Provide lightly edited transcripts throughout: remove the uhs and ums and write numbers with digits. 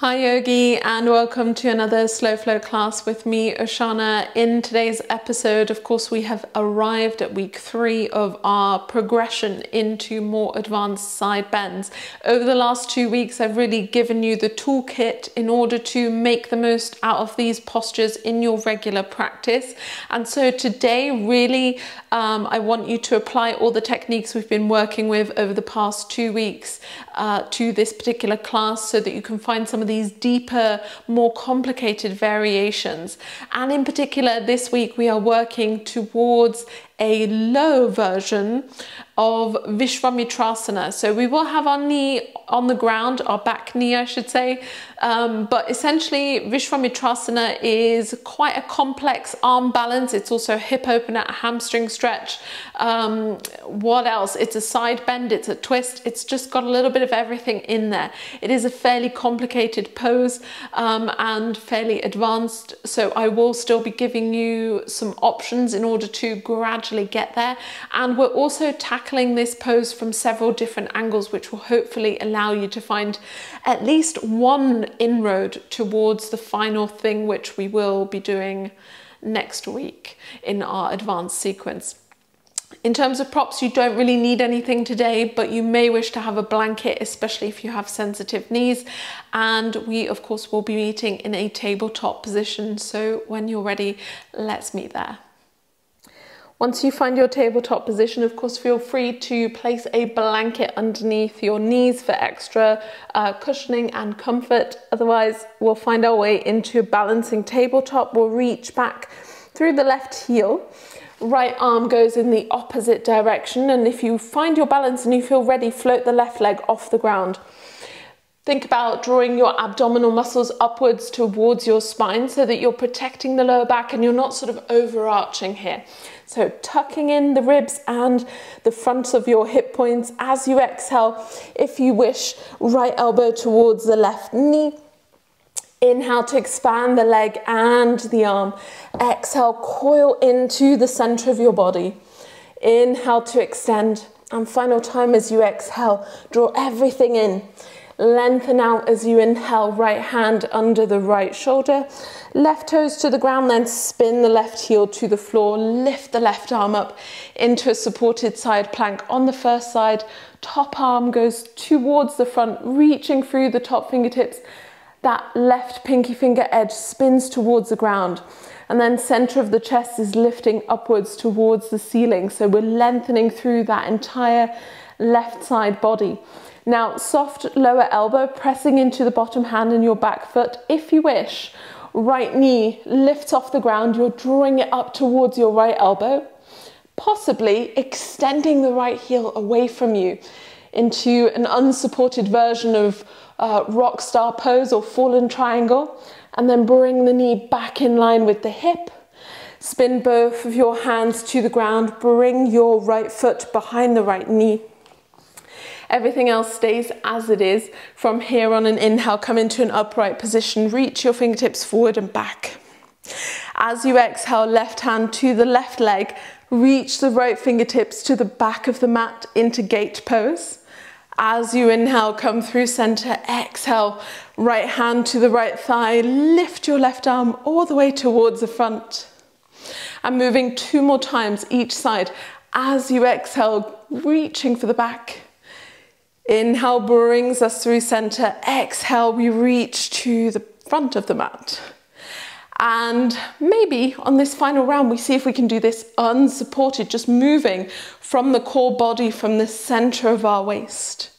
Hi Yogi, and welcome to another slow flow class with me, Oceana. In today's episode, of course, we have arrived at week 3 of our progression into more advanced side bends. Over the last 2 weeks, I've really given you the toolkit in order to make the most out of these postures in your regular practice. And so today, really, I want you to apply all the techniques we've been working with over the past 2 weeks to this particular class so that you can find some of these deeper, more complicated variations. And in particular, this week we are working towards a low version of Visvamitrasana. So we will have our knee on the ground, our back knee, I should say. But essentially, Visvamitrasana is quite a complex arm balance. It's also a hip opener, a hamstring stretch. What else? It's a side bend, it's a twist. It's just got a little bit of everything in there. It is a fairly complicated pose and fairly advanced. So I will still be giving you some options in order to gradually get there. And we're also tackling this pose from several different angles, which will hopefully allow you to find at least one inroad towards the final thing, which we will be doing next week in our advanced sequence. In terms of props, you don't really need anything today, but you may wish to have a blanket, especially if you have sensitive knees. And we, of course, will be meeting in a tabletop position. So when you're ready, let's meet there. Once you find your tabletop position, of course, feel free to place a blanket underneath your knees for extra cushioning and comfort. Otherwise, we'll find our way into a balancing tabletop. We'll reach back through the left heel. Right arm goes in the opposite direction. And if you find your balance and you feel ready, float the left leg off the ground. Think about drawing your abdominal muscles upwards towards your spine so that you're protecting the lower back and you're not sort of overarching here. So tucking in the ribs and the front of your hip points as you exhale. If you wish, right elbow towards the left knee. Inhale to expand the leg and the arm. Exhale, coil into the center of your body. Inhale to extend. And final time as you exhale, draw everything in. Lengthen out as you inhale, right hand under the right shoulder. Left toes to the ground, then spin the left heel to the floor. Lift the left arm up into a supported side plank on the first side. Top arm goes towards the front, reaching through the top fingertips. That left pinky finger edge spins towards the ground. And then center of the chest is lifting upwards towards the ceiling. So we're lengthening through that entire left side body. Now, soft lower elbow pressing into the bottom hand and your back foot. If you wish, right knee lifts off the ground. You're drawing it up towards your right elbow, possibly extending the right heel away from you into an unsupported version of rock star pose or fallen triangle. And then bring the knee back in line with the hip. Spin both of your hands to the ground. Bring your right foot behind the right knee. Everything else stays as it is. From here on an inhale, come into an upright position. Reach your fingertips forward and back. As you exhale, left hand to the left leg. Reach the right fingertips to the back of the mat into gate pose. As you inhale, come through center. Exhale, right hand to the right thigh. Lift your left arm all the way towards the front. And moving 2 more times each side. As you exhale, reaching for the back. Inhale brings us through center. Exhale, we reach to the front of the mat. And maybe on this final round, we see if we can do this unsupported, just moving from the core body, from the center of our waist.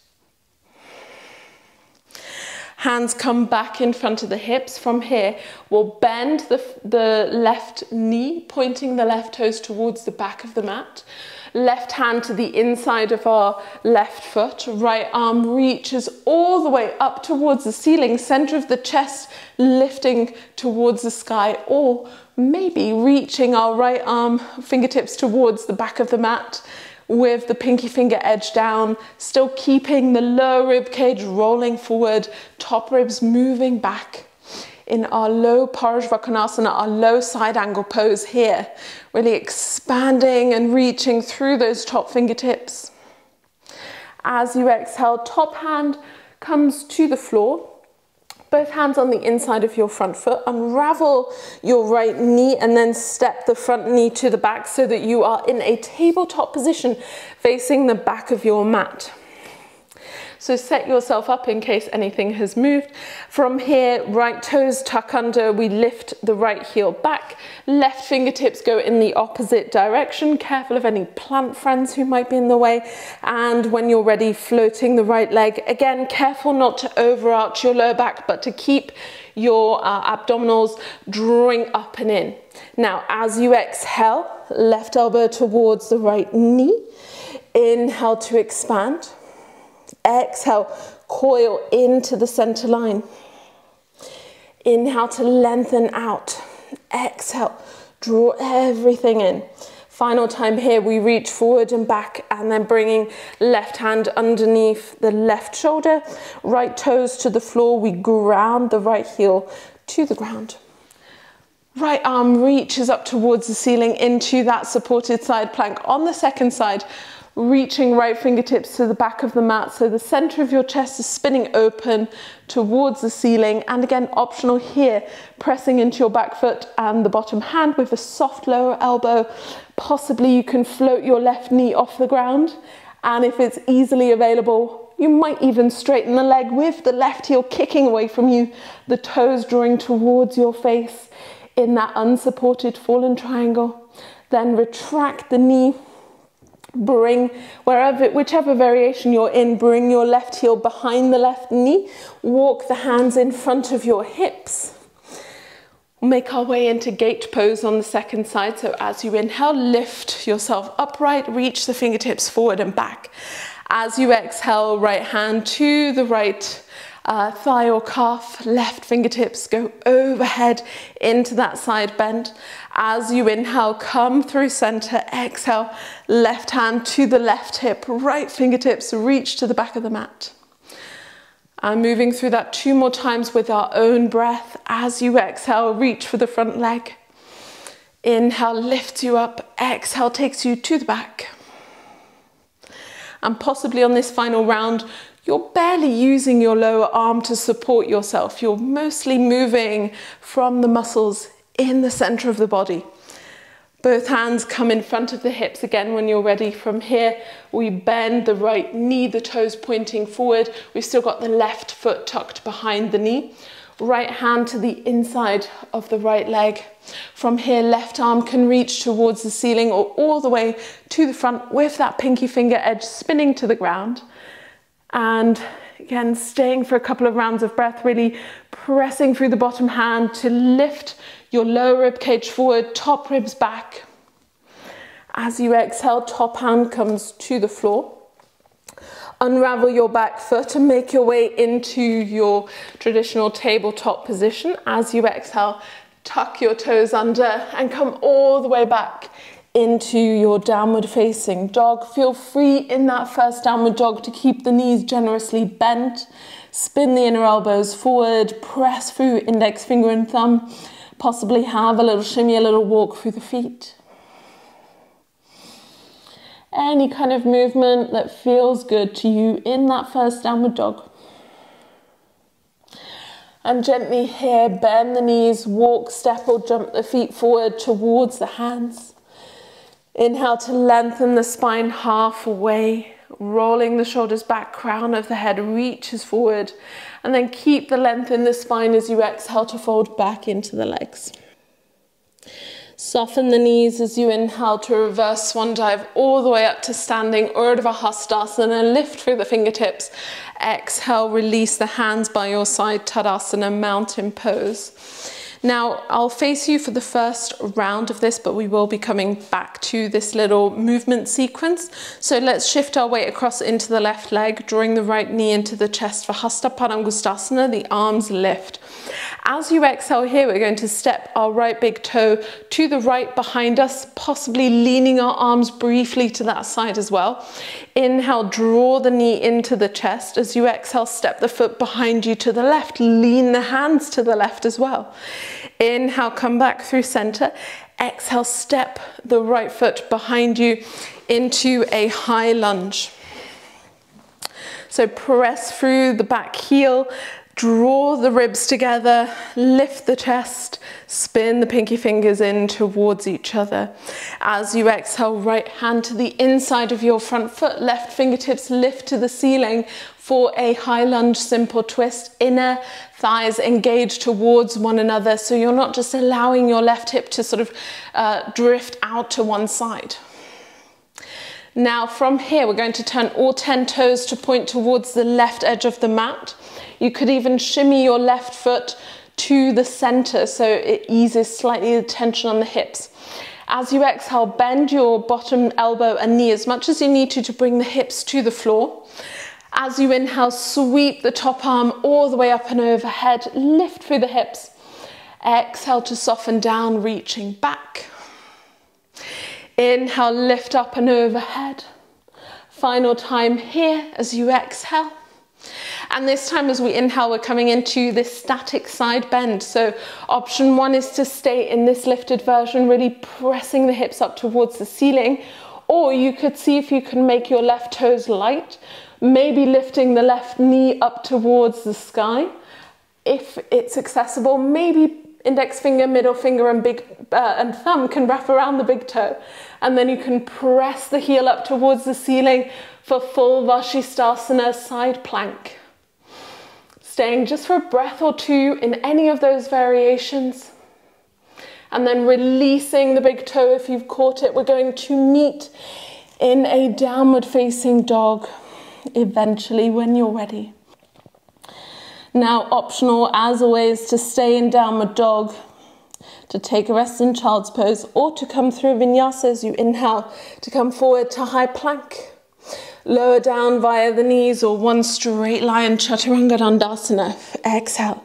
Hands come back in front of the hips. From here, we'll bend the left knee, pointing the left toes towards the back of the mat. Left hand to the inside of our left foot. Right arm reaches all the way up towards the ceiling, center of the chest, lifting towards the sky, or maybe reaching our right arm, fingertips towards the back of the mat with the pinky finger edge down, still keeping the lower rib cage rolling forward, top ribs moving back. In our low Parshvakonasana, our low side angle pose here, really expanding and reaching through those top fingertips. As you exhale, top hand comes to the floor, Both hands on the inside of your front foot. Unravel your right knee and then step the front knee to the back so that you are in a tabletop position facing the back of your mat. So set yourself up in case anything has moved. From here, right toes tuck under, we lift the right heel back, left fingertips go in the opposite direction. Careful of any plant friends who might be in the way. And when you're ready, floating the right leg. Again, careful not to overarch your lower back, but to keep your abdominals drawing up and in. Now, as you exhale, left elbow towards the right knee. Inhale to expand. Exhale, coil into the center line. Inhale to lengthen out. Exhale, draw everything in. Final time here, we reach forward and back and then bringing left hand underneath the left shoulder, right toes to the floor. We ground the right heel to the ground. Right arm reaches up towards the ceiling into that supported side plank. On the second side, reaching right fingertips to the back of the mat so the center of your chest is spinning open towards the ceiling. And again, optional here, pressing into your back foot and the bottom hand with a soft lower elbow. Possibly you can float your left knee off the ground, and if it's easily available, you might even straighten the leg with the left heel kicking away from you, the toes drawing towards your face in that unsupported fallen triangle. Then retract the knee. Bring whichever variation you're in, bring your left heel behind the left knee. Walk the hands in front of your hips. Make our way into gate pose on the second side. So as you inhale, lift yourself upright, reach the fingertips forward and back. As you exhale, right hand to the right thigh or calf, left fingertips go overhead into that side bend. As you inhale, come through center, exhale, left hand to the left hip, right fingertips reach to the back of the mat. And moving through that 2 more times with our own breath. As you exhale, reach for the front leg. Inhale lifts you up, exhale takes you to the back. And possibly on this final round, you're barely using your lower arm to support yourself. You're mostly moving from the muscles in the center of the body. Both hands come in front of the hips again when you're ready. From here, we bend the right knee, the toes pointing forward. We've still got the left foot tucked behind the knee. Right hand to the inside of the right leg. From here, left arm can reach towards the ceiling or all the way to the front with that pinky finger edge spinning to the ground. And again, staying for a couple of rounds of breath, really pressing through the bottom hand to lift your lower rib cage forward, top ribs back. As you exhale, top hand comes to the floor. Unravel your back foot and make your way into your traditional tabletop position. As you exhale, tuck your toes under and come all the way back into your downward facing dog. Feel free in that first downward dog to keep the knees generously bent. Spin the inner elbows forward, press through index finger and thumb. Possibly have a little shimmy, a little walk through the feet. Any kind of movement that feels good to you in that first downward dog. And gently here, bend the knees, walk, step or jump the feet forward towards the hands. Inhale to lengthen the spine halfway, rolling the shoulders back, crown of the head reaches forward, and then keep the length in the spine as you exhale to fold back into the legs. Soften the knees as you inhale to reverse swan dive all the way up to standing Ardha Hastasana. Lift through the fingertips. Exhale, release the hands by your side, Tadasana, mountain pose. Now, I'll face you for the first round of this, but we will be coming back to this little movement sequence. So let's shift our weight across into the left leg, drawing the right knee into the chest for Hasta Padangustasana, the arms lift. As you exhale here, we're going to step our right big toe to the right behind us, possibly leaning our arms briefly to that side as well. Inhale, draw the knee into the chest. As you exhale, step the foot behind you to the left, lean the hands to the left as well. Inhale, come back through center. Exhale, step the right foot behind you into a high lunge. So press through the back heel, Draw the ribs together, lift the chest, spin the pinky fingers in towards each other. As you exhale, right hand to the inside of your front foot, left fingertips lift to the ceiling for a high lunge simple twist. Inner thighs engage towards one another, so you're not just allowing your left hip to sort of drift out to one side. Now from here, we're going to turn all 10 toes to point towards the left edge of the mat. You could even shimmy your left foot to the center so it eases slightly the tension on the hips. As you exhale, bend your bottom elbow and knee as much as you need to bring the hips to the floor. As you inhale, sweep the top arm all the way up and overhead, lift through the hips. Exhale to soften down, reaching back. Inhale, lift up and overhead. Final time here as you exhale. And this time as we inhale, we're coming into this static side bend. So option one is to stay in this lifted version, really pressing the hips up towards the ceiling. Or you could see if you can make your left toes light, maybe lifting the left knee up towards the sky. If it's accessible, maybe index finger, middle finger and thumb can wrap around the big toe. And then you can press the heel up towards the ceiling for full Visvamitrasana side plank. Staying just for a breath or two in any of those variations. And then releasing the big toe if you've caught it. We're going to meet in a downward facing dog eventually when you're ready. Now optional as always to stay in downward dog, to take a rest in child's pose, or to come through vinyasa as you inhale to come forward to high plank. Lower down via the knees or one straight line, Chaturanga Dandasana. Exhale.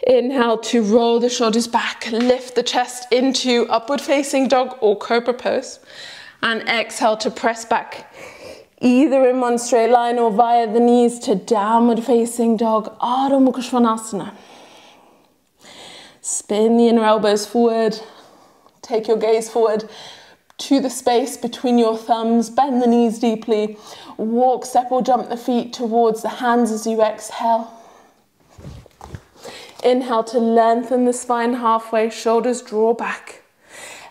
Inhale to roll the shoulders back, lift the chest into upward facing dog or cobra pose. And exhale to press back, either in one straight line or via the knees to downward facing dog, Ardha Mukha Svanasana. Spin the inner elbows forward, take your gaze forward to the space between your thumbs, bend the knees deeply, walk, step or jump the feet towards the hands as you exhale. Inhale to lengthen the spine halfway, shoulders draw back.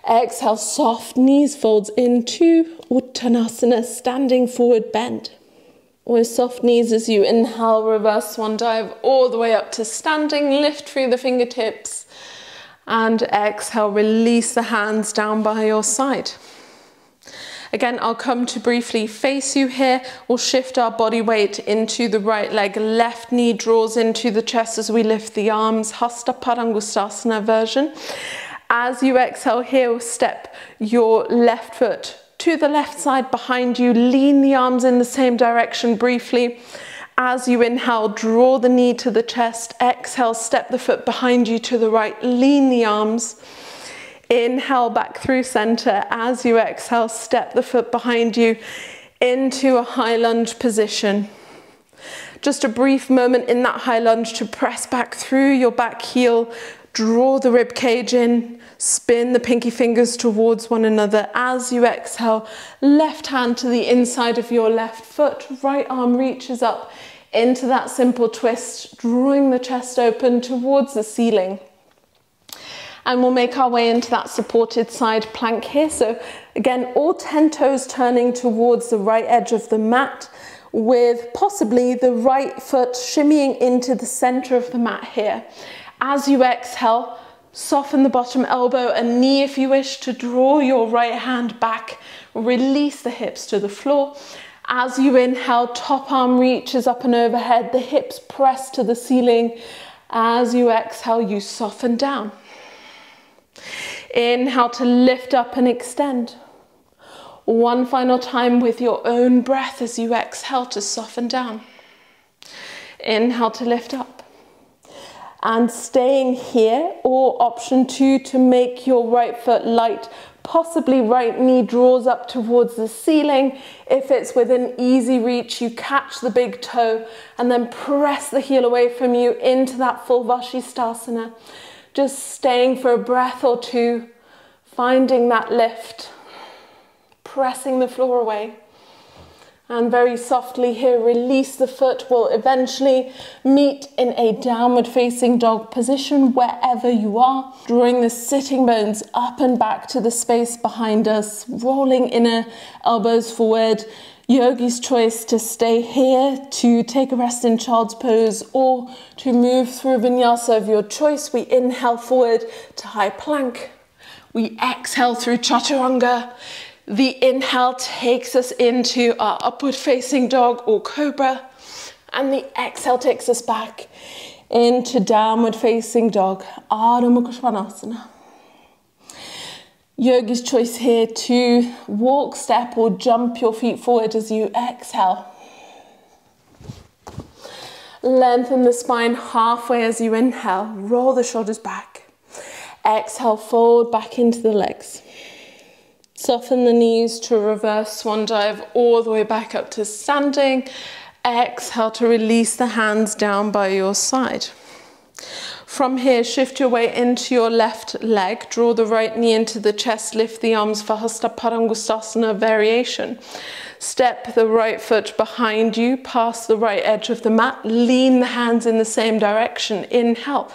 Exhale, soft knees folds into Uttanasana, standing forward bend. With soft knees as you inhale, reverse swan dive all the way up to standing, lift through the fingertips. And exhale, release the hands down by your side. Again, I'll come to briefly face you here. We'll shift our body weight into the right leg. Left knee draws into the chest as we lift the arms. Hasta Padangusthasana version. As you exhale here, step your left foot to the left side behind you. Lean the arms in the same direction briefly. As you inhale, draw the knee to the chest. Exhale, step the foot behind you to the right. Lean the arms. Inhale back through center. As you exhale, step the foot behind you into a high lunge position. Just a brief moment in that high lunge to press back through your back heel. Draw the rib cage in. Spin the pinky fingers towards one another. As you exhale, left hand to the inside of your left foot. Right arm reaches up into that simple twist, drawing the chest open towards the ceiling. And we'll make our way into that supported side plank here. So again, all 10 toes turning towards the right edge of the mat, with possibly the right foot shimmying into the center of the mat here. As you exhale, soften the bottom elbow and knee if you wish to draw your right hand back. Release the hips to the floor. As you inhale, top arm reaches up and overhead. The hips press to the ceiling. As you exhale, you soften down. Inhale to lift up and extend. One final time with your own breath as you exhale to soften down. Inhale to lift up. And staying here, or option 2 to make your right foot light, possibly right knee draws up towards the ceiling. If it's within easy reach, you catch the big toe and then press the heel away from you into that full Visvamitrasana. Just staying for a breath or two, finding that lift, pressing the floor away. And very softly here, release the foot. We'll eventually meet in a downward facing dog position wherever you are. Drawing the sitting bones up and back to the space behind us. Rolling inner elbows forward. Yogi's choice to stay here, to take a rest in child's pose, or to move through vinyasa of your choice. We inhale forward to high plank. We exhale through chaturanga. The inhale takes us into our upward facing dog or cobra, and the exhale takes us back into downward facing dog, Ardha Mukha Svanasana. Yogi's choice here to walk, step or jump your feet forward as you exhale. Lengthen the spine halfway as you inhale, roll the shoulders back. Exhale, fold back into the legs. Soften the knees to reverse swan dive all the way back up to standing. Exhale to release the hands down by your side. From here, shift your way into your left leg. Draw the right knee into the chest. Lift the arms for Hasta Padangusthasana variation. Step the right foot behind you, past the right edge of the mat. Lean the hands in the same direction. Inhale.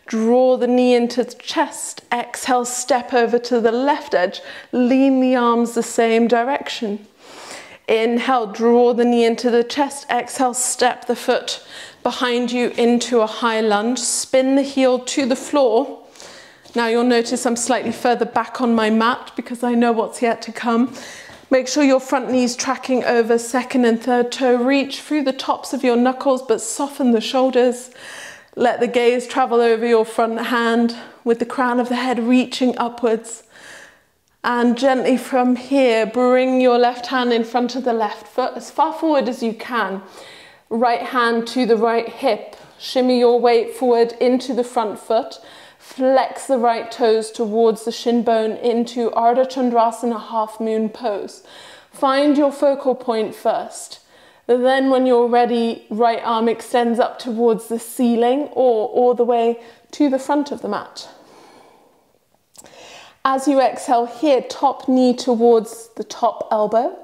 Draw the knee into the chest. Exhale, step over to the left edge. Lean the arms the same direction. Inhale, draw the knee into the chest. Exhale, step the foot behind you into a high lunge. Spin the heel to the floor. Now you'll notice I'm slightly further back on my mat because I know what's yet to come. Make sure your front knee's tracking over second and third toe. Reach through the tops of your knuckles, but soften the shoulders. Let the gaze travel over your front hand with the crown of the head reaching upwards. And gently from here, bring your left hand in front of the left foot as far forward as you can. Right hand to the right hip. Shimmy your weight forward into the front foot. Flex the right toes towards the shin bone into Ardha Chandrasana half moon pose. Find your focal point first. Then when you're ready, right arm extends up towards the ceiling or all the way to the front of the mat. As you exhale here, top knee towards the top elbow.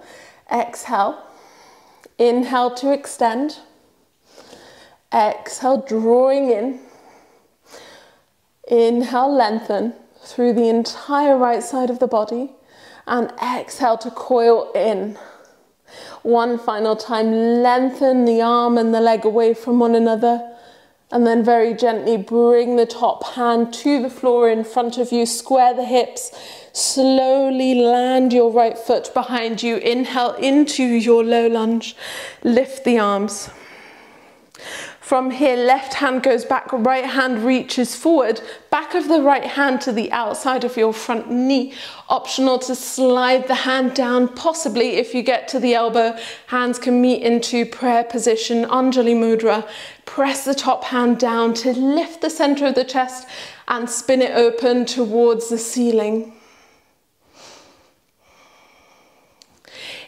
Exhale. Inhale to extend. Exhale, drawing in. Inhale, lengthen through the entire right side of the body. And exhale to coil in. One final time, lengthen the arm and the leg away from one another. And then very gently bring the top hand to the floor in front of you. Square the hips. Slowly land your right foot behind you. Inhale into your low lunge. Lift the arms. From here, left hand goes back, right hand reaches forward, back of the right hand to the outside of your front knee. Optional to slide the hand down, possibly if you get to the elbow, hands can meet into prayer position, Anjali Mudra. Press the top hand down to lift the center of the chest and spin it open towards the ceiling.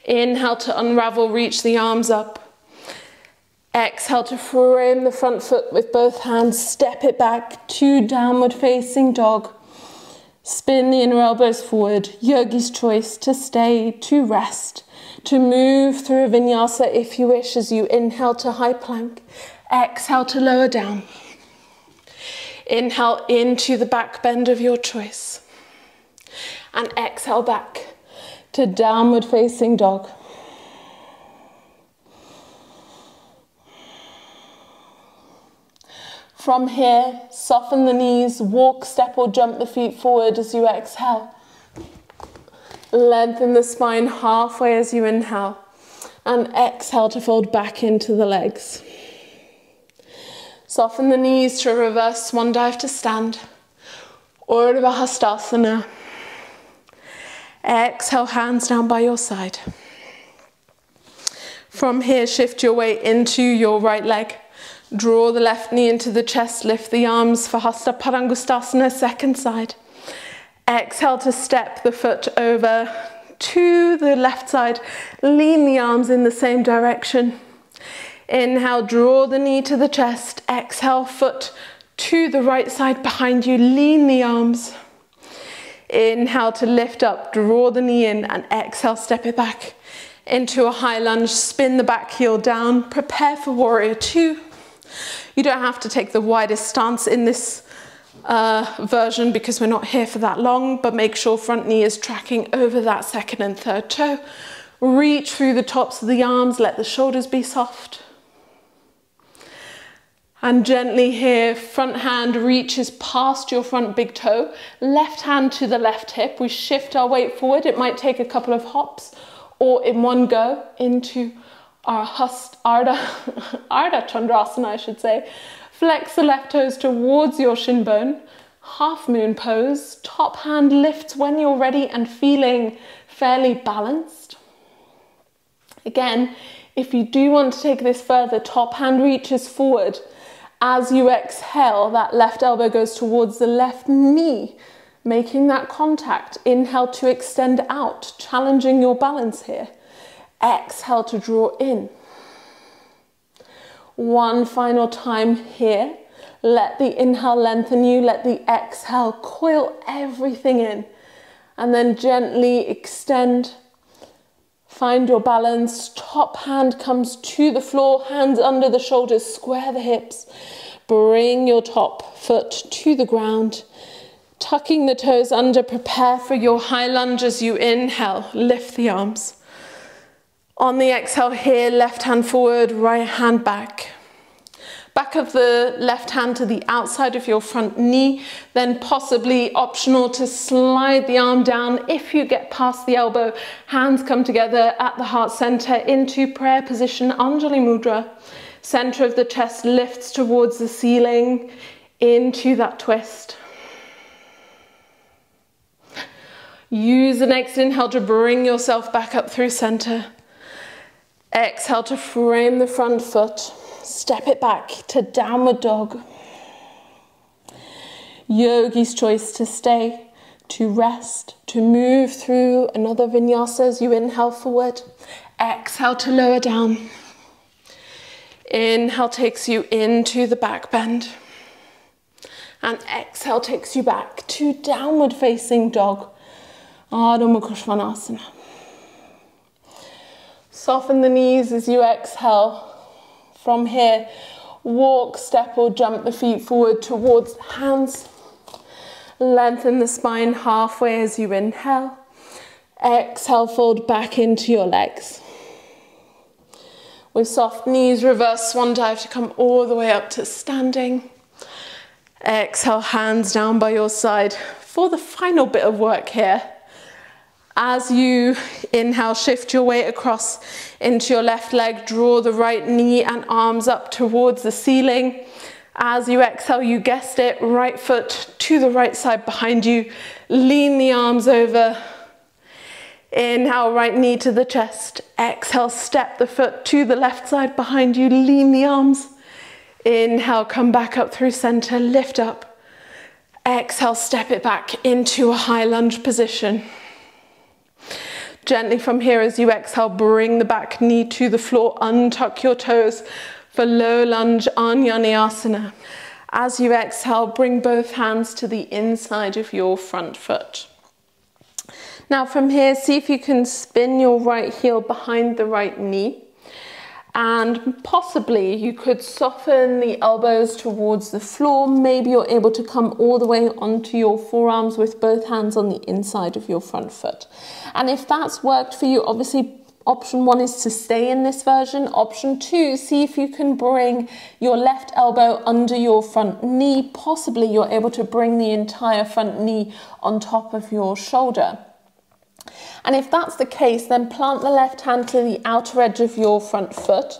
Inhale to unravel, reach the arms up. Exhale to frame the front foot with both hands, step it back to downward facing dog. Spin the inner elbows forward, yogi's choice to stay, to rest, to move through a vinyasa if you wish as you inhale to high plank, exhale to lower down. Inhale into the back bend of your choice and exhale back to downward facing dog. From here, soften the knees, walk, step or jump the feet forward as you exhale. Lengthen the spine halfway as you inhale and exhale to fold back into the legs. Soften the knees to reverse swan dive to stand. Urdhva Hastasana. Exhale, hands down by your side. From here, shift your weight into your right leg. Draw the left knee into the chest, lift the arms for Hasta Padangusthasana, second side. Exhale to step the foot over to the left side, lean the arms in the same direction. Inhale, draw the knee to the chest, exhale, foot to the right side behind you, lean the arms. Inhale to lift up, draw the knee in and exhale, step it back. into a high lunge, spin the back heel down, prepare for warrior two. You don't have to take the widest stance in this version because we're not here for that long, but make sure front knee is tracking over that second and third toe. Reach through the tops of the arms, let the shoulders be soft. And gently here, front hand reaches past your front big toe, left hand to the left hip. We shift our weight forward. It might take a couple of hops or in one go into our Ardha Chandrasana, I should say. Flex the left toes towards your shin bone. Half moon pose. Top hand lifts when you're ready and feeling fairly balanced. Again, if you do want to take this further, top hand reaches forward. As you exhale, that left elbow goes towards the left knee, making that contact. Inhale to extend out, challenging your balance here. Exhale to draw in. One final time here. Let the inhale lengthen you, let the exhale coil everything in. And then gently extend. Find your balance. Top hand comes to the floor, hands under the shoulders, square the hips. Bring your top foot to the ground. Tucking the toes under, prepare for your high lunge as you inhale. Lift the arms. On the exhale here, left hand forward, right hand back. Back of the left hand to the outside of your front knee, then possibly optional to slide the arm down. If you get past the elbow, hands come together at the heart center into prayer position, Anjali Mudra. Center of the chest lifts towards the ceiling, into that twist. Use the next inhale to bring yourself back up through center. Exhale to frame the front foot. Step it back to downward dog. Yogi's choice to stay, to rest, to move through another vinyasa as you inhale forward. Exhale to lower down. Inhale takes you into the back bend. And exhale takes you back to downward facing dog. Ardha Mukha Svanasana. Soften the knees as you exhale. From here, walk, step or jump the feet forward towards hands. Lengthen the spine halfway as you inhale. Exhale, fold back into your legs. With soft knees, reverse swan dive to come all the way up to standing. Exhale, hands down by your side for the final bit of work here. As you inhale, shift your weight across into your left leg, draw the right knee and arms up towards the ceiling. As you exhale, you guessed it, right foot to the right side behind you. Lean the arms over. Inhale, right knee to the chest. Exhale, step the foot to the left side behind you. Lean the arms. Inhale, come back up through center, lift up. Exhale, step it back into a high lunge position. Gently from here as you exhale, bring the back knee to the floor, untuck your toes for low lunge Anjali Asana. As you exhale, bring both hands to the inside of your front foot. Now from here, see if you can spin your right heel behind the right knee. And possibly you could soften the elbows towards the floor. Maybe you're able to come all the way onto your forearms with both hands on the inside of your front foot. And if that's worked for you, obviously option one is to stay in this version. Option two, see if you can bring your left elbow under your front knee. Possibly you're able to bring the entire front knee on top of your shoulder. And if that's the case, then plant the left hand to the outer edge of your front foot.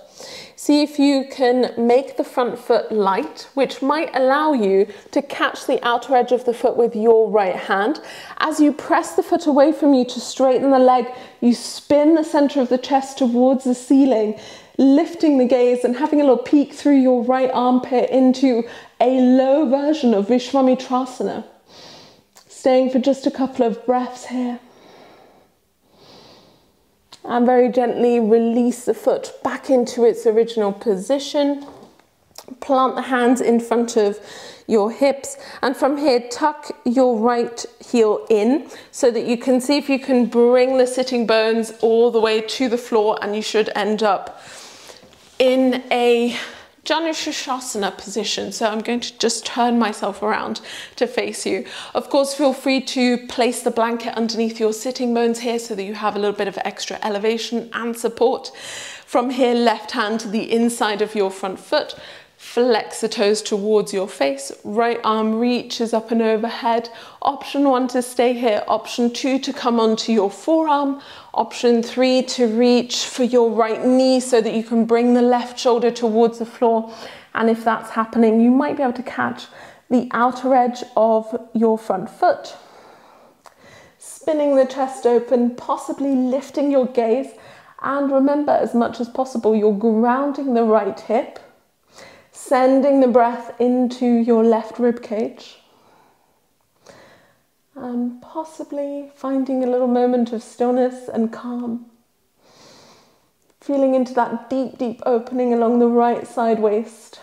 See if you can make the front foot light, which might allow you to catch the outer edge of the foot with your right hand. As you press the foot away from you to straighten the leg, you spin the center of the chest towards the ceiling, lifting the gaze and having a little peek through your right armpit into a low version of Visvamitrasana. Staying for just a couple of breaths here. And very gently release the foot back into its original position. Plant the hands in front of your hips, and from here tuck your right heel in so that you can see if you can bring the sitting bones all the way to the floor, and you should end up in a Johnnesha position. So I'm going to just turn myself around to face you. Of course, feel free to place the blanket underneath your sitting bones here so that you have a little bit of extra elevation and support. From here, left hand to the inside of your front foot. Flex the toes towards your face. Right arm reaches up and overhead. Option 1 to stay here. Option 2 to come onto your forearm. Option 3 to reach for your right knee so that you can bring the left shoulder towards the floor. And if that's happening, you might be able to catch the outer edge of your front foot. Spinning the chest open, possibly lifting your gaze. And remember, as much as possible, you're grounding the right hip. Sending the breath into your left rib cage. And possibly finding a little moment of stillness and calm. Feeling into that deep, deep opening along the right side waist.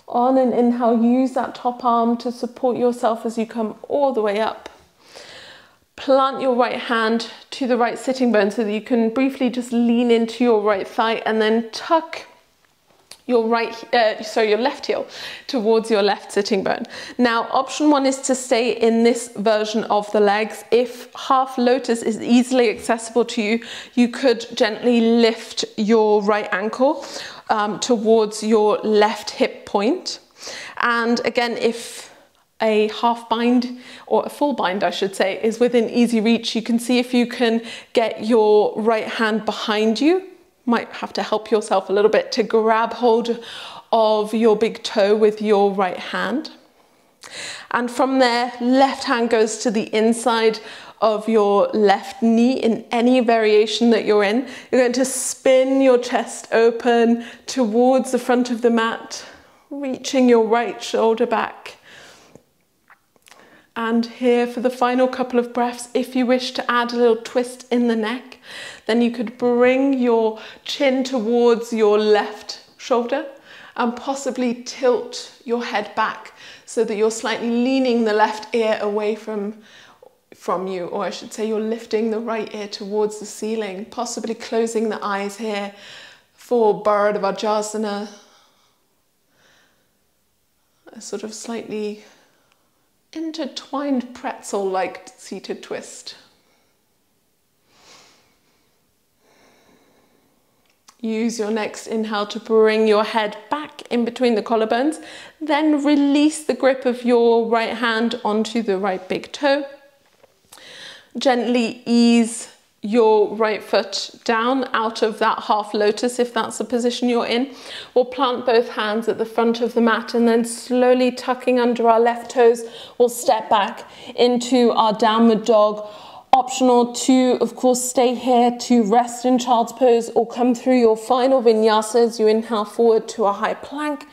On an inhale, use that top arm to support yourself as you come all the way up. Plant your right hand to the right sitting bone so that you can briefly just lean into your right thigh, and then tuck your left heel towards your left sitting bone. Now, option 1 is to stay in this version of the legs. If half lotus is easily accessible to you, you could gently lift your right ankle towards your left hip point. And again, if a half bind, or a full bind I should say, is within easy reach, you can see if you can get your right hand behind you. Might have to help yourself a little bit to grab hold of your big toe with your right hand. And from there, left hand goes to the inside of your left knee in any variation that you're in. You're going to spin your chest open towards the front of the mat, reaching your right shoulder back. And here for the final couple of breaths, if you wish to add a little twist in the neck, then you could bring your chin towards your left shoulder and possibly tilt your head back so that you're slightly leaning the left ear away from you, or I should say you're lifting the right ear towards the ceiling, possibly closing the eyes here for Visvamitrasana, a sort of slightly intertwined pretzel-like seated twist. Use your next inhale to bring your head back in between the collarbones, then release the grip of your right hand onto the right big toe. Gently ease your right foot down out of that half lotus if that's the position you're in. We'll plant both hands at the front of the mat, and then slowly tucking under our left toes, we'll step back into our downward dog. Optional to, of course, stay here to rest in child's pose or come through your final vinyasa as you inhale forward to a high plank,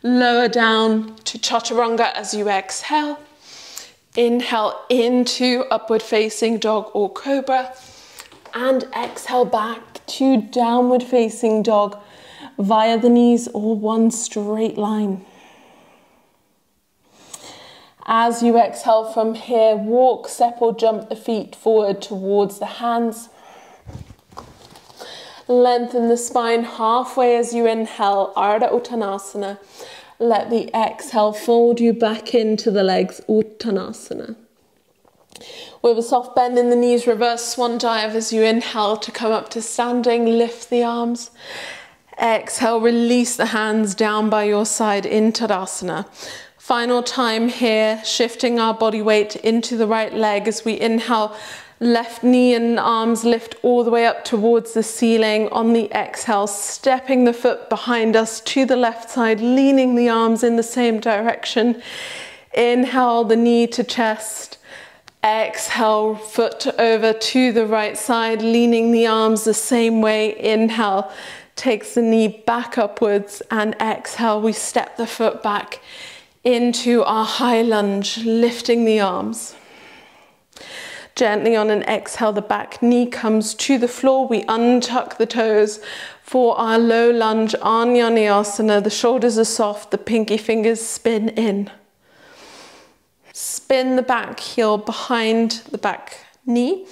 lower down to chaturanga as you exhale. Inhale into upward facing dog or cobra, and exhale back to downward facing dog via the knees or one straight line. As you exhale from here, walk, step or jump the feet forward towards the hands. Lengthen the spine halfway as you inhale, Ardha Uttanasana. Let the exhale fold you back into the legs, Uttanasana. With a soft bend in the knees, reverse swan dive as you inhale to come up to standing, lift the arms. Exhale, release the hands down by your side in Tadasana. Final time here, shifting our body weight into the right leg as we inhale, left knee and arms lift all the way up towards the ceiling. On the exhale, stepping the foot behind us to the left side, leaning the arms in the same direction. Inhale, the knee to chest. Exhale, foot over to the right side, leaning the arms the same way. Inhale, takes the knee back upwards, and exhale, we step the foot back into our high lunge, lifting the arms. Gently on an exhale, the back knee comes to the floor. We untuck the toes, For our low lunge, Asana, the shoulders are soft, the pinky fingers spin in. Spin the back heel behind the back knee.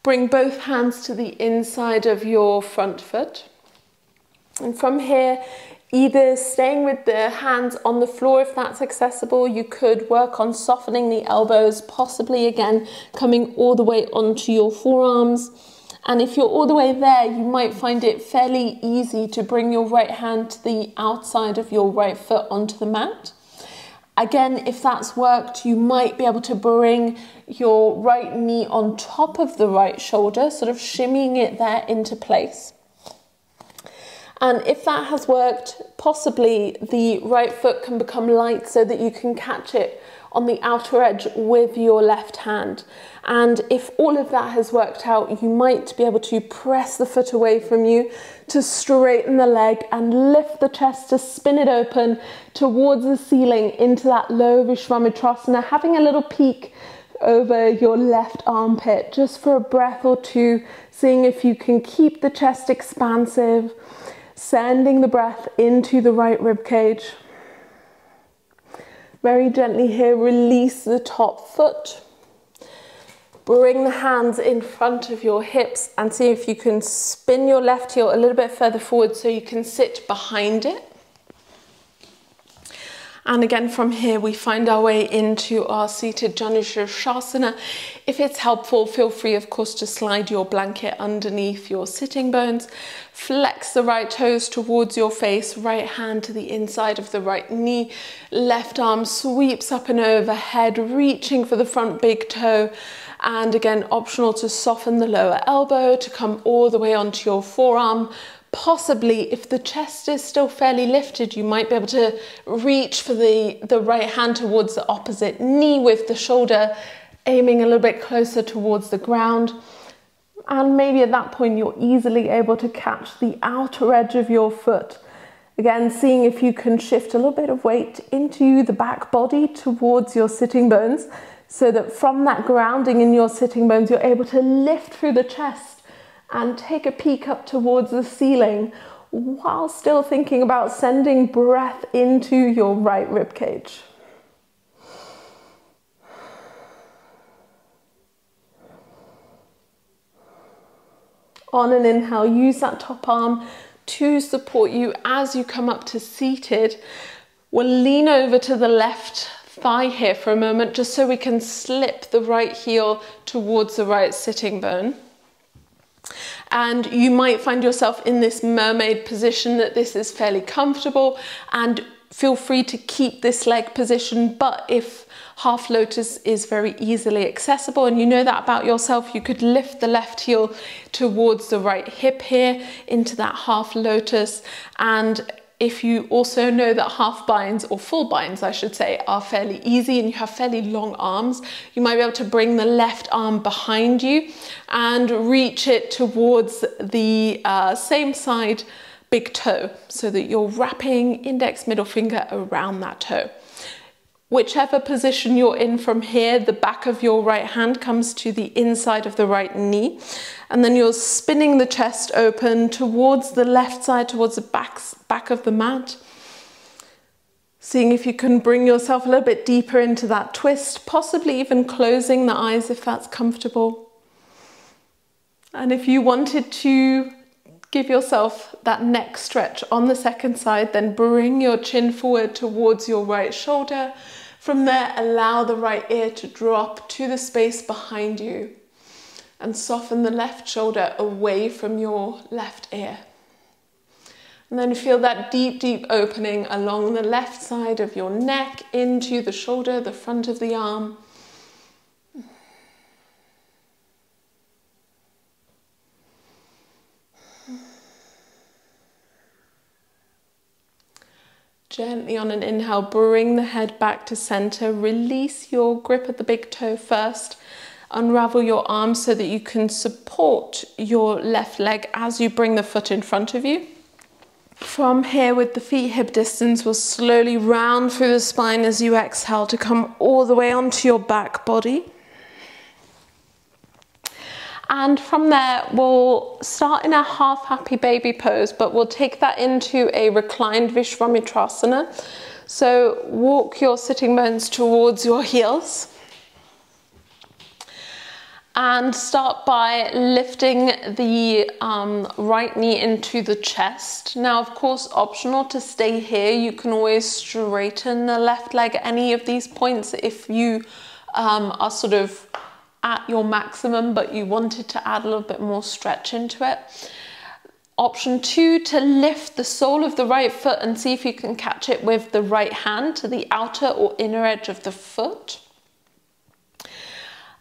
Bring both hands to the inside of your front foot. And from here, either staying with the hands on the floor if that's accessible, you could work on softening the elbows, possibly again coming all the way onto your forearms. And if you're all the way there, you might find it fairly easy to bring your right hand to the outside of your right foot onto the mat. Again, if that's worked, you might be able to bring your right knee on top of the right shoulder, sort of shimmying it there into place. And if that has worked, possibly the right foot can become light so that you can catch it on the outer edge with your left hand. And if all of that has worked out, you might be able to press the foot away from you to straighten the leg and lift the chest to spin it open towards the ceiling into that low Visvamitrasana, having a little peek over your left armpit just for a breath or two, seeing if you can keep the chest expansive, sending the breath into the right rib cage. Very gently here, release the top foot. Bring the hands in front of your hips and see if you can spin your left heel a little bit further forward so you can sit behind it. And again, from here, we find our way into our seated Johnnesha. If it's helpful, feel free, of course, to slide your blanket underneath your sitting bones. Flex the right toes towards your face, right hand to the inside of the right knee. Left arm sweeps up and overhead, reaching for the front big toe. And again, optional to soften the lower elbow to come all the way onto your forearm. Possibly, if the chest is still fairly lifted, you might be able to reach for the right hand towards the opposite knee with the shoulder aiming a little bit closer towards the ground. And maybe at that point, you're easily able to catch the outer edge of your foot. Again, seeing if you can shift a little bit of weight into the back body towards your sitting bones, so that from that grounding in your sitting bones, you're able to lift through the chest and take a peek up towards the ceiling while still thinking about sending breath into your right rib cage. On an inhale, use that top arm to support you as you come up to seated. We'll lean over to the left thigh here for a moment, just so we can slip the right heel towards the right sitting bone. And you might find yourself in this mermaid position, that this is fairly comfortable, and feel free to keep this leg position. But if half lotus is very easily accessible and you know that about yourself, you could lift the left heel towards the right hip here into that half lotus. And if you also know that half binds, or full binds I should say, are fairly easy and you have fairly long arms, you might be able to bring the left arm behind you and reach it towards the same side big toe, so that you're wrapping index middle finger around that toe. Whichever position you're in from here, the back of your right hand comes to the inside of the right knee, and then you're spinning the chest open towards the left side, towards the back of the mat. Seeing if you can bring yourself a little bit deeper into that twist, possibly even closing the eyes if that's comfortable. And if you wanted to give yourself that neck stretch on the second side, then bring your chin forward towards your right shoulder. From there, allow the right ear to drop to the space behind you and soften the left shoulder away from your left ear. And then feel that deep, deep opening along the left side of your neck into the shoulder, the front of the arm. Gently on an inhale, bring the head back to center. Release your grip at the big toe first. Unravel your arms so that you can support your left leg as you bring the foot in front of you. From here, with the feet hip distance, we'll slowly round through the spine as you exhale to come all the way onto your back body. And from there, we'll start in a half happy baby pose, but we'll take that into a reclined Visvamitrasana. So walk your sitting bones towards your heels. And start by lifting the right knee into the chest. Now, of course, optional to stay here. You can always straighten the left leg at any of these points if you are sort of at your maximum, but you wanted to add a little bit more stretch into it. Option 2, to lift the sole of the right foot and see if you can catch it with the right hand to the outer or inner edge of the foot.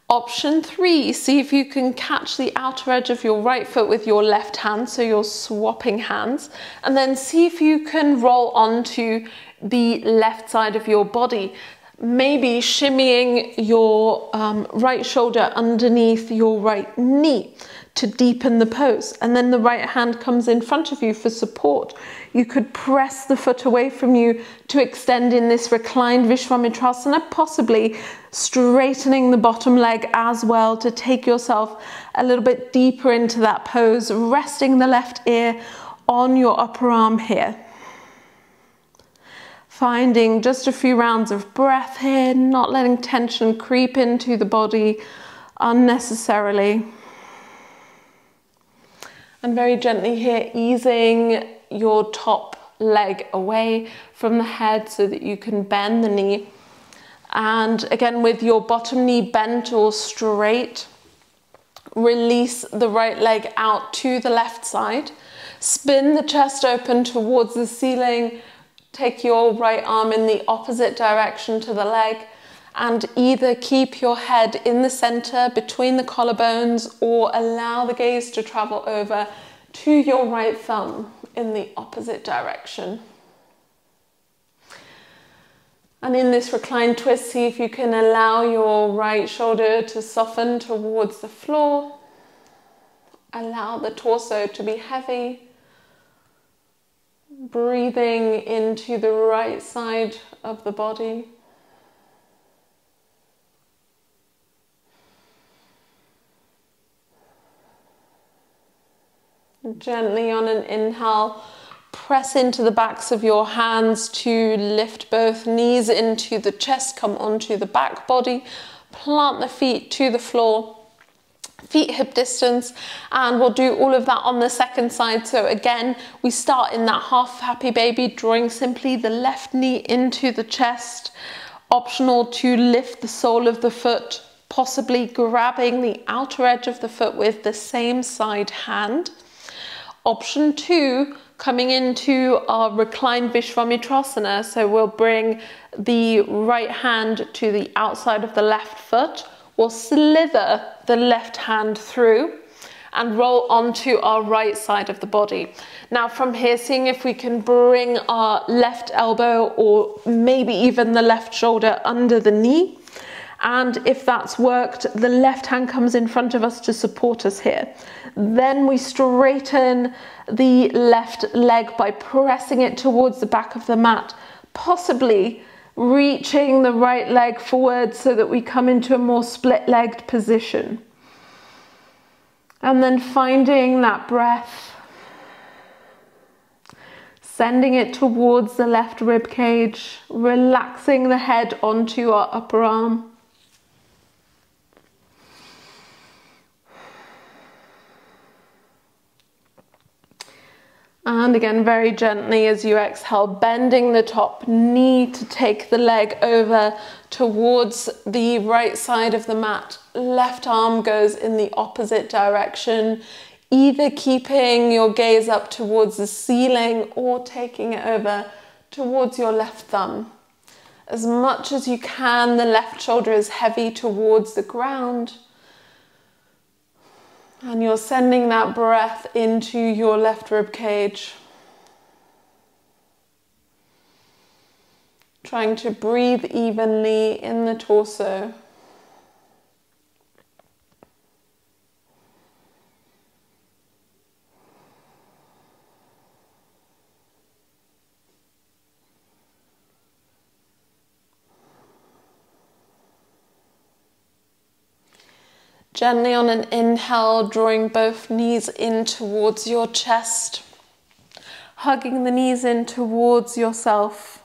Option 3, see if you can catch the outer edge of your right foot with your left hand, so you're swapping hands, and then see if you can roll onto the left side of your body, maybe shimmying your right shoulder underneath your right knee to deepen the pose, and then the right hand comes in front of you for support. You could press the foot away from you to extend in this reclined Visvamitrasana, possibly straightening the bottom leg as well to take yourself a little bit deeper into that pose, resting the left ear on your upper arm here. Finding just a few rounds of breath here, not letting tension creep into the body unnecessarily. And very gently here, easing your top leg away from the head so that you can bend the knee. And again, with your bottom knee bent or straight, release the right leg out to the left side. Spin the chest open towards the ceiling. Take your right arm in the opposite direction to the leg, and either keep your head in the center between the collarbones or allow the gaze to travel over to your right thumb in the opposite direction. And in this reclined twist, see if you can allow your right shoulder to soften towards the floor. Allow the torso to be heavy. Breathing into the right side of the body. Gently on an inhale, press into the backs of your hands to lift both knees into the chest, come onto the back body, plant the feet to the floor, feet hip distance, and we'll do all of that on the second side. So again, we start in that half happy baby, drawing simply the left knee into the chest. Optional to lift the sole of the foot, possibly grabbing the outer edge of the foot with the same side hand. Option 2, coming into our reclined Visvamitrasana. So we'll bring the right hand to the outside of the left foot. We'll slither the left hand through and roll onto our right side of the body. Now from here, seeing if we can bring our left elbow or maybe even the left shoulder under the knee. And if that's worked, the left hand comes in front of us to support us here. Then we straighten the left leg by pressing it towards the back of the mat, possibly reaching the right leg forward so that we come into a more split-legged position. And then finding that breath, sending it towards the left rib cage, relaxing the head onto our upper arm. And again, very gently as you exhale, bending the top knee to take the leg over towards the right side of the mat. Left arm goes in the opposite direction, either keeping your gaze up towards the ceiling or taking it over towards your left thumb. As much as you can, the left shoulder is heavy towards the ground. And you're sending that breath into your left rib cage. Trying to breathe evenly in the torso. Gently on an inhale, drawing both knees in towards your chest, hugging the knees in towards yourself,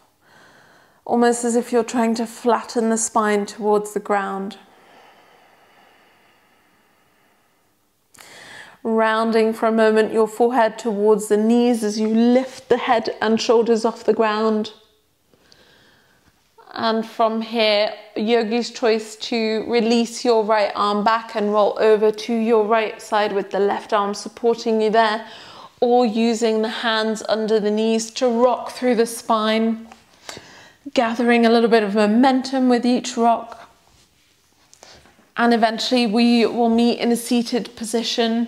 almost as if you're trying to flatten the spine towards the ground. Rounding for a moment your forehead towards the knees as you lift the head and shoulders off the ground. And from here, yogi's choice to release your right arm back and roll over to your right side with the left arm supporting you there, or using the hands under the knees to rock through the spine, gathering a little bit of momentum with each rock. And eventually we will meet in a seated position.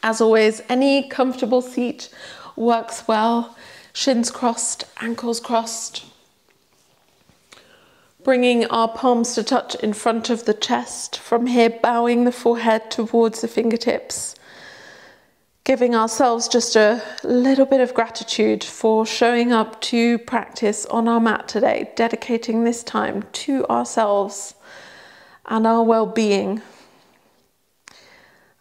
As always, any comfortable seat works well. Shins crossed, ankles crossed. Bringing our palms to touch in front of the chest. From here, bowing the forehead towards the fingertips. Giving ourselves just a little bit of gratitude for showing up to practice on our mat today. Dedicating this time to ourselves and our well-being.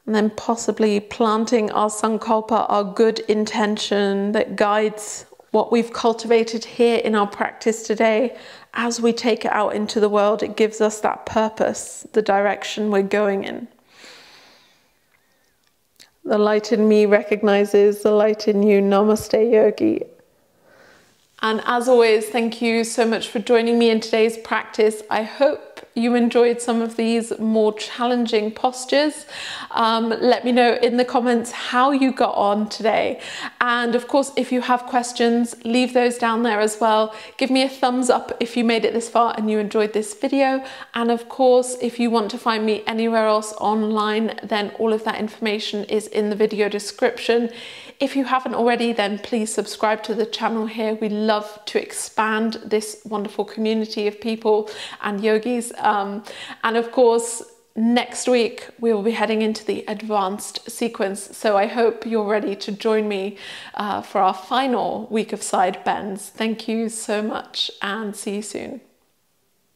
And then possibly planting our sankalpa, our good intention that guides what we've cultivated here in our practice today. As we take it out into the world, it gives us that purpose, the direction we're going in. The light in me recognizes the light in you. Namaste, yogi. And as always, thank you so much for joining me in today's practice. I hope you enjoyed some of these more challenging postures. Let me know in the comments how you got on today. And of course, if you have questions, leave those down there as well. Give me a thumbs up if you made it this far and you enjoyed this video. And of course, if you want to find me anywhere else online, then all of that information is in the video description. If you haven't already, then please subscribe to the channel here. We love to expand this wonderful community of people and yogis. And of course, next week we will be heading into the advanced sequence. So I hope you're ready to join me for our final week of side bends. Thank you so much and see you soon.